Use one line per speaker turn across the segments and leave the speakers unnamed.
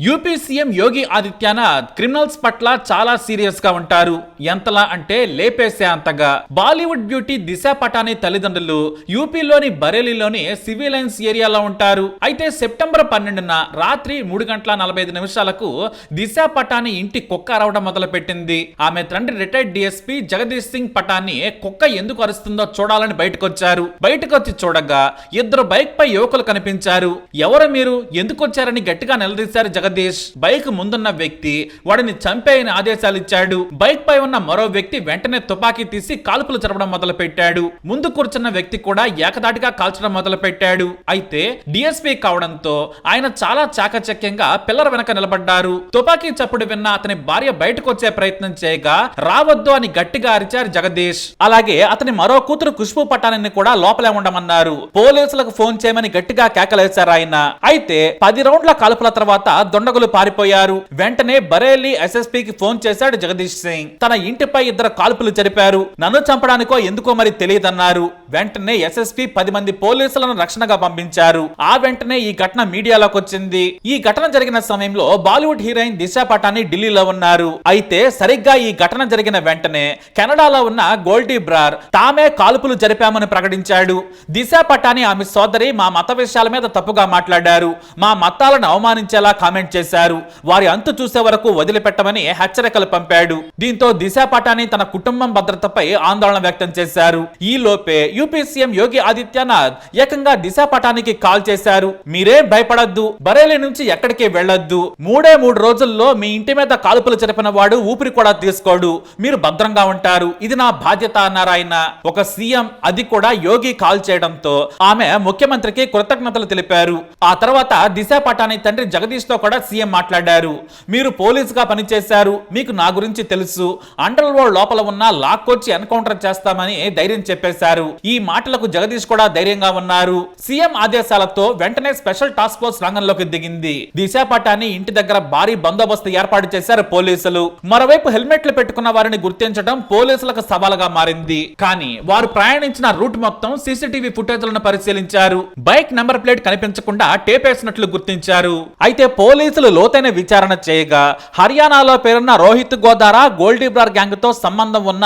UP CM Yogi Adityanath criminals పట్ల చాలా serious గా ఉంటారు. ఎంతలా అంటే లేపేసే అంతగా. బాలీవుడ్ బ్యూటీ దిశా పటానీ తల్లిదండ్రులు యూపీలోని బరేలీలోని సివిలైన్స్ ఏరియాలో ఉంటారు. అయితే సెప్టెంబర్ 12న రాత్రి 3:45 దిశా పటానీ ఇంటి కుక్క అరవడం మొదలు పెట్టింది. ఆమె తండ్రి రిటైర్డ్ డిఎస్పీ జగదీష్ సింగ్ పటానీ కుక్క ఎందుకు అరుస్తుందో చూడాలని బయటకొచ్చారు. బయటకొచ్చి చూడగా ఇద్దరు బైక్ పై యువకులు కనిపించారు. ఎవరు మీరు, ఎందుకు వచ్చారని గట్టిగా నిలదీశారు జగదీష్. బైక్ ముందున్న వ్యక్తి వాడిని చంపేయని ఆదేశాలు ఇచ్చాడు. బైక్ పై ఉన్న మరో వ్యక్తి వెంటనే తుపాకీ తీసి కాల్పులు జరపడం మొదలు పెట్టాడు. ముందు కూర్చున్న వ్యక్తి కూడా ఏకదాటిగా కాల్చడం మొదలు పెట్టాడు. అయితే డిఎస్పీ కావడంతో ఆయన చాలా చాకచక్యంగా పిల్లర్ వెనక నిలబడ్డారు. తుపాకీ చప్పుడు విన్న అతని భార్య బయటకు వచ్చే ప్రయత్నం చేయగా రావద్దు అని గట్టిగా అరిచారు జగదీష్. అలాగే అతని మరో కూతురు ఖుష్బూ పటానీని కూడా లోపలే ఉండమన్నారు. పోలీసులకు ఫోన్ చేయమని గట్టిగా కేకలేశారు ఆయన. అయితే 10 రౌండ్ల కాల్పుల తర్వాత దొండగులు పారిపోయారు. వెంటనే బరేలీ ఎస్ఎస్పీకి ఫోన్ చేశాడు జగదీష్ సింగ్. తన ఇంటిపై ఇద్దరు కాల్పులు జరిపారు, నన్ను చంపడానికో ఎందుకో మరి తెలియదన్నారు. వెంటనే ఎస్ఎస్పీ 10 మంది పోలీసులను రక్షణగా పంపించారు. ఆ వెంటనే ఈ ఘటన మీడియాలోకి వచ్చింది. ఈ ఘటన జరిగిన సమయంలో బాలీవుడ్ హీరోయిన్ దిశా పటానీ ఢిల్లీలో ఉన్నారు. అయితే సరిగ్గా ఈ ఘటన జరిగిన వెంటనే కెనడాలో ఉన్న గోల్డీ బ్రార్ తామే కాల్పులు జరిపామని ప్రకటించాడు. దిశా పటానీ ఆమె సోదరి మా మత విషయాల మీద తప్పుగా మాట్లాడారు, మా మతాలను అవమానించేలా కామెంట్ చేశారు, వారి అంతు చూసే వరకు వదిలిపెట్టమని హెచ్చరికలు పంపాడు. దీంతో దిశా పటానీ తన కుటుంబం భద్రతపై ఆందోళన వ్యక్తం చేశారు. ఈ లోపే యూపీ సీఎం యోగి ఆదిత్యనాథ్ ఏకంగా దిశా పటానీకి కాల్ చేశారు. మీరేం భయపడద్దు, బరేలీ నుంచి ఎక్కడికి వెళ్లొద్దు, 3 రోజుల్లో మీ ఇంటి మీద కాల్పులు జరిపిన వాడు ఊపిరి కూడా తీసుకోడు, మీరు భద్రంగా ఉంటారు, ఇది నా బాధ్యత అన్నారు ఆయన. ఒక సీఎం, అది కూడా యోగి కాల్ చేయడంతో ఆమె ముఖ్యమంత్రికి కృతజ్ఞతలు తెలిపారు. ఆ తర్వాత దిశా పటానీ తండ్రి జగదీష్ తో కూడా సీఎం మాట్లాడారు. మీరు పోలీసుగా పనిచేశారు, మీకు నా గురించి తెలుసు, అండర్ వరల్డ్ లోపల ఉన్న లాక్కొచ్చి ఎన్కౌంటర్ చేస్తామని ధైర్యం చెప్పేశారు. ఈ మాటలకు జగదీష్ కూడా ధైర్యంగా ఉన్నారు. సీఎం ఆదేశాలతో వెంటనే స్పెషల్ టాస్క్ ఫోర్స్ రంగంలోకి దిగింది. దిశా పటానీ ఇంటి దగ్గర భారీ బందోబస్తు ఏర్పాటు చేశారు పోలీసులు. మరోవైపు హెల్మెట్లు పెట్టుకున్న వారిని గుర్తించడం పోలీసులకు సవాలుగా మారింది. కానీ వారు ప్రయాణించిన రూట్ మొత్తం సీసీటీవీ ఫుటేజ్లను పరిశీలించారు. బైక్ నెంబర్ ప్లేట్ కనిపించకుండా టేప్ వేసినట్లు గుర్తించారు. అయితే పోలీసులు లోతైన విచారణ చేయగా హర్యానాలో పేరున్న రోహిత్ గోదారా గోల్డీ బ్రార్ గ్యాంగ్ తో సంబంధం ఉన్న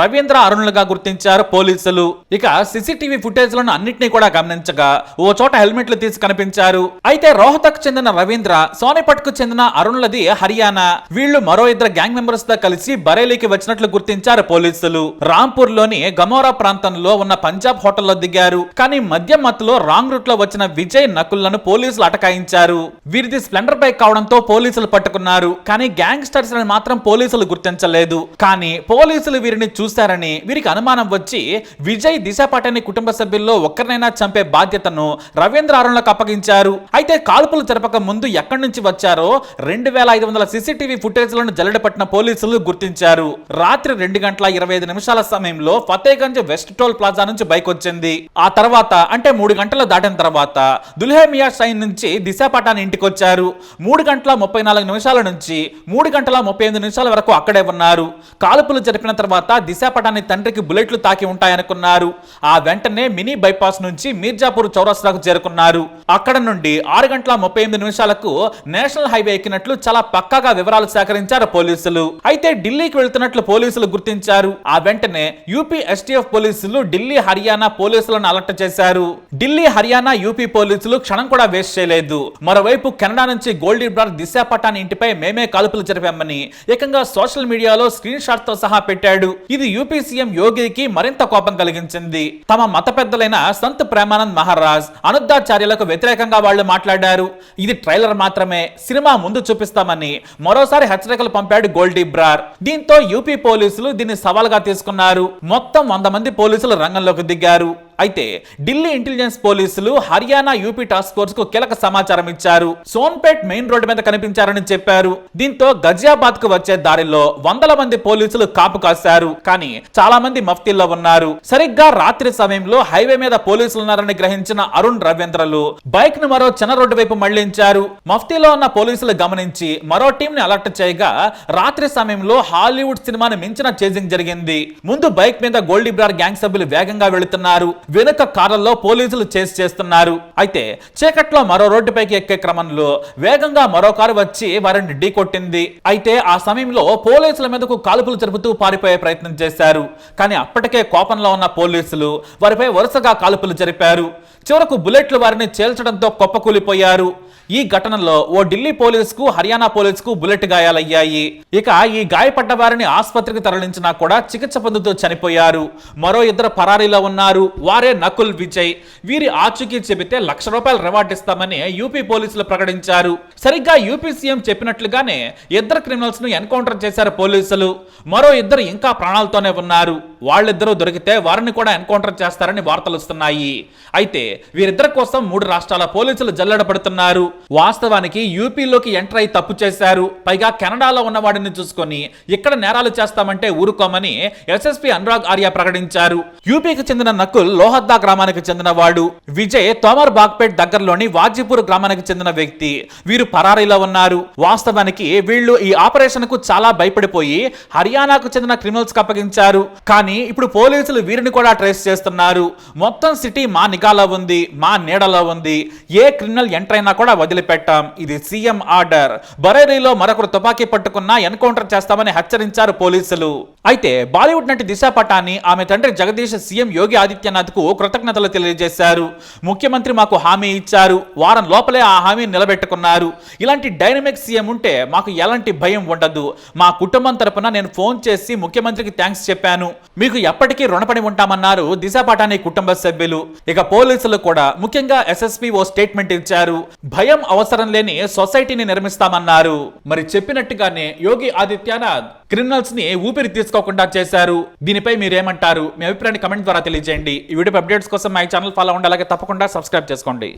రవీంద్ర అరుణులుగా గుర్తించారు పోలీసులు. ఇక సీసీటీవీ ఫుటేజ్లను అన్నింటినీ కూడా గమనించగా ఓ చోట హెల్మెట్లు తీసి కనిపించారు. అయితే రోహతక్ చెందిన రవీంద్ర, సోనిపట్ కు చెందిన అరుణులది హర్యానా. వీళ్లు మరో ఇద్దరు గ్యాంగ్ మెంబర్స్ తో కలిసి బరేలీకి వచ్చినట్లు గుర్తించారు పోలీసులు. రాంపూర్ లోని గమోరా ప్రాంతంలో ఉన్న పంజాబ్ హోటల్లో దిగారు. కానీ మద్యం మత్తులో రాంగ్ రూట్ లో వచ్చిన విజయ్, నకుల్లను పోలీసులు అటకాయించారు. వీరిది స్ప్లెండర్ బైక్ కావడంతో పోలీసులు పట్టుకున్నారు. కానీ గ్యాంగ్స్టర్స్ అని మాత్రం పోలీసులు గుర్తించలేదు. కానీ పోలీసులు వీరిని చూశారని వీరికి అనుమానం వచ్చి విజయ్, దిశా పటానీ కుటుంబ సభ్యుల్లో ఒక్కరినైనా చంపే బాధ్యతను రవీంద్ర అరుణ్లకు అప్పగించారు. అయితే కాల్పులు జరపక ముందు ఎక్కడి నుంచి వచ్చారో 2500 సీసీటీవీ ఫుటేజ్లను జల్లెడపట్టిన పోలీసులు గుర్తించారు. రాత్రి 2:25 సమయంలో ఫతేగంజ్ వెస్ట్ టోల్ ప్లాజా నుంచి బైక్ వచ్చింది. ఆ తర్వాత అంటే 3 గంటలు దాటిన తర్వాత దుల్హేమియా షైన్ నుంచి దిశా పటానీ ఇంటికి వచ్చారు. 3:34 నుంచి 3:35 వరకు అక్కడే ఉన్నారు. కాల్పులు జరిపిన తర్వాత దిశా పటానీ తండ్రికి బుల్లెట్లు తాకి ఉంటాయనుకున్నారు. ఆ వెంటనే మినీ బైపాస్ నుంచి మీర్జాపూర్ చౌరస్తాకు చేరుకున్నారు. అక్కడ నుండి 6:38 నేషనల్ హైవే ఎక్కినట్లు చాలా పక్కాగా వివరాలు సేకరించారు పోలీసులు. అయితే ఢిల్లీకి వెళ్తున్నట్లు పోలీసులు గుర్తించారు. ఆ వెంటనే యూపీ ఎస్టీఎఫ్ పోలీసులు ఢిల్లీ, హర్యానా పోలీసులను అలర్ట్ చేశారు. ఢిల్లీ, హర్యానా, యూపీ పోలీసులు క్షణం కూడా వేస్ట్ చేయలేదు. మరోవైపు కెనడా నుంచి గోల్డీ బ్రార్ దిశా పటానీ ఇంటిపై మేమే కాల్పులు జరిపామని ఏకంగా సోషల్ మీడియాలో స్క్రీన్ షాట్ తో సహా పెట్టాడు. ఇది యూపీ సీఎం యోగికి మరింత కోపం కలిగించింది. తమ మత పెద్దలైన సంత్ ప్రేమానంద్ మహారాజ్, అనుద్ధాచార్యులకు వ్యతిరేకంగా వాళ్ళు మాట్లాడారు. ఇది ట్రైలర్ మాత్రమే, సినిమా ముందు చూపిస్తామని మరోసారి హెచ్చరికలు పంపాడు గోల్డీ బ్రార్. దీంతో యూపీ పోలీసులు దీన్ని సవాల్గా తీసుకున్నారు. మొత్తం 100 మంది పోలీసులు రంగంలోకి దిగారు. అయితే ఢిల్లీ ఇంటెలిజెన్స్ పోలీసులు హర్యానా, యూపీ టాస్క్ ఫోర్స్ కు కీలక సమాచారం ఇచ్చారు. సోన్పేట్ మెయిన్ రోడ్డు మీద కనిపించారని చెప్పారు. దీంతో గజియాబాద్ కు వచ్చే దారిలో 100 మంది పోలీసులు కాపు కాశారు. కానీ చాలా మంది మఫ్తీల్లో ఉన్నారు. సరిగ్గా రాత్రి సమయంలో హైవే మీద పోలీసులు ఉన్నారని గ్రహించిన అరుణ్, రవీంద్రలు బైక్ ను మరో చిన్న రోడ్డు వైపు మళ్లించారు. మఫ్తీలో ఉన్న పోలీసులు గమనించి మరో టీం ని అలర్ట్ చేయగా రాత్రి సమయంలో హాలీవుడ్ సినిమాను మించిన చేజింగ్ జరిగింది. ముందు బైక్ మీద గోల్డీ బ్రార్ గ్యాంగ్ సభ్యులు వేగంగా వెళుతున్నారు. వెనుక కార్లలో పోలీసులు చేస్తున్నారు. అయితే చీకట్లో మరో రోడ్డుపైకి ఎక్కే క్రమంలో వేగంగా మరో కారు వచ్చి వారిని ఢీకొట్టింది. అయితే ఆ సమయంలో పోలీసుల మీదకు కాల్పులు జరుపుతూ పారిపోయే ప్రయత్నం చేశారు. కానీ అప్పటికే కోపంలో ఉన్న పోలీసులు వారిపై వరుసగా కాల్పులు జరిపారు. చివరకు బుల్లెట్లు వారిని చేల్చడంతో కుప్పకూలిపోయారు. ఈ ఘటనలో ఓ ఢిల్లీ పోలీసుకు, హర్యానా పోలీసుకు బుల్లెట్ గాయాలయ్యాయి. ఇక ఈ గాయపడ్డ వారిని ఆసుపత్రికి తరలించినా కూడా చికిత్స పొందుతూ చనిపోయారు. మరో ఇద్దరు పరారీలో ఉన్నారు. వారే నకుల్ విజయ్. వీరి ఆచూకీ చెబితే ₹1,00,000 రివార్డ్ ఇస్తామని యూపీ పోలీసులు ప్రకటించారు. సరిగ్గా యూపీ సీఎం చెప్పినట్లుగానే ఇద్దరు క్రిమినల్స్ ను ఎన్కౌంటర్ చేశారు పోలీసులు. మరో ఇద్దరు ఇంకా ప్రాణాలతోనే ఉన్నారు. వాళ్ళిద్దరూ దొరికితే వారిని కూడా ఎన్కౌంటర్ చేస్తారని వార్తలు వస్తున్నాయి. అయితే వీరిద్దరి కోసం 3 రాష్ట్రాల పోలీసులు జల్లెడ పడుతున్నారు. వాస్తవానికి యూపీలోకి ఎంటర్ అయి తప్పు చేశారు. పైగా కెనడాలో ఉన్న వాడిని చూసుకొని ఇక్కడ నేరాలు చేస్తామంటే ఊరుకోమని ఎస్ఎస్పీ అనురాగ్ ఆర్య ప్రకటించారు. యూపీకి చెందిన నకుల్ లోహద్దా గ్రామానికి చెందిన వాడు. విజయ్ తోమర్ బాగ్పేట్ దగ్గరలోని వాజీపూర్ గ్రామానికి చెందిన వ్యక్తి. వీరు పరారీలో ఉన్నారు. వాస్తవానికి వీళ్ళు ఈ ఆపరేషన్ కు చాలా భయపడిపోయి హర్యానాకు చెందిన క్రిమినల్స్ కి అప్పగించారు. కానీ ఇప్పుడు పోలీసులు వీరిని కూడా ట్రేస్ చేస్తున్నారు. మొత్తం సిటీ మా నిఘాలో ఉంది, మా నీడలో ఉంది. ఏ క్రిమినల్ ఎంటర్ అయినా కూడా వదిలిపెట్టాం. ఇది సీఎం ఆర్డర్. బరేలీలో మరొకరు తుపాకీ పట్టుకున్నా ఎన్కౌంటర్ చేస్తామని హెచ్చరించారు పోలీసులు. అయితే బాలీవుడ్ నటి దిశా పటాని ఆమె తండ్రి జగదీష్ సీఎం యోగి ఆదిత్యనాథ్ కు కృతజ్ఞతలు తెలియజేశారు. ముఖ్యమంత్రి మాకు హామీ ఇచ్చారు, వారం లోపలే ఆ హామీ నిలబెట్టుకున్నారు. ఇలాంటి డైనమిక్ సీఎం ఉంటే మాకు ఎలాంటి భయం ఉండదు. మా కుటుంబం తరపున నేను ఫోన్ చేసి ముఖ్యమంత్రికి థ్యాంక్స్ చెప్పాను. మీకు ఎప్పటికీ రుణపడి ఉంటామన్నారు దిశా పటాని కుటుంబ సభ్యులు. ఇక పోలీసులు కూడా, ముఖ్యంగా ఎస్ఎస్పీ ఓ స్టేట్మెంట్ ఇచ్చారు. భయం అవసరం లేని సొసైటీని నిర్మిస్తామన్నారు. మరి చెప్పినట్టుగానే యోగి ఆదిత్యనాథ్ క్రిమినల్స్ ని ఊపిరి తీసుకోకుండా చేశారు. దీనిపై మీరేమంటారు? మీ అభిప్రాయాన్ని కమెంట్ ద్వారా తెలియజేయండి. ఈ వీడియో అప్డేట్స్ కోసం మా ఛానల్ ఫాలో అవ్వండి. అలాగే తప్పకుండా సబ్స్క్రైబ్ చేసుకోండి.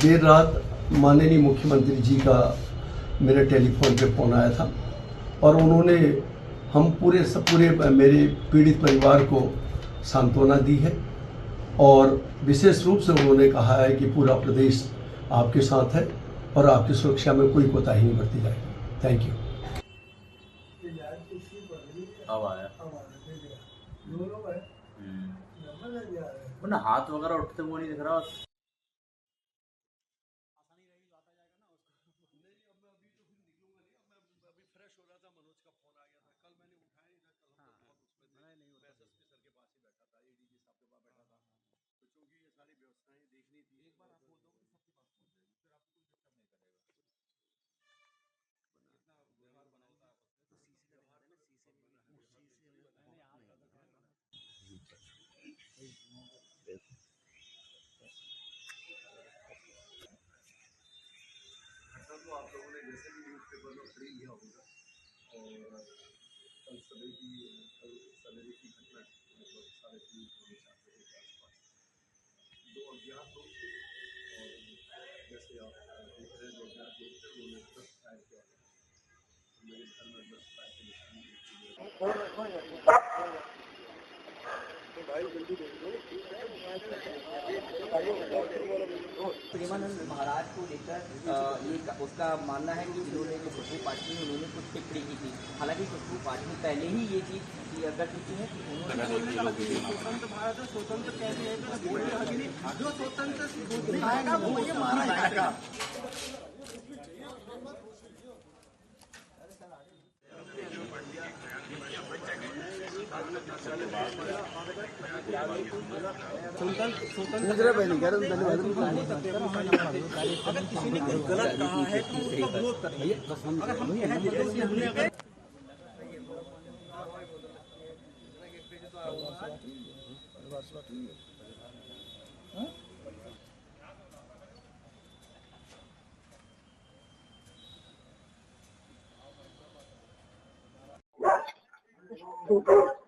देर रात माननीय मुख्यमंत्री जी का मेरे टेलीफोन पे फोन आया था और उन्होंने हम पूरे मेरे पीड़ित परिवार को सांत्वना दी है और विशेष रूप से उन्होंने कहा है कि पूरा प्रदेश आपके साथ है और आपकी सुरक्षा में कोई कोताही नहीं बरती जाएगी। Thank you.
हाथ वगैरह उठते वो नहीं दिख रहा। तो आप लोगों ने जैसे भी न्यूज़पेपर में पढ़ी लिया होगा और कल सवेरे की घटना लगभग 3:30 के आसपास 2 अज्ञात लोग थे और जैसे आप देख रहे हैं 2 अज्ञात लोग थे, उन्होंने 10 फायर किया। मेरे घर में 10 फायर के निशान
प्रेमानंद महाराज को लेकर ये उसका मानना है कि जिन्होंने जो खुशबू पाटनी उन्होंने कुछ टिप्पणी की थी। हालांकि खुशबू पाटनी पहले ही ये चीज अगर चुकी है कि स्वतंत्र भारत स्वतंत्र कैसे है जो स्वतंत्र दिखाएगा वो ये माना जाएगा। अगर किसी ने गलत कहा है तो उसका विरोध करेंगे। अगर हम कहें कि हमने अगर
Thank you.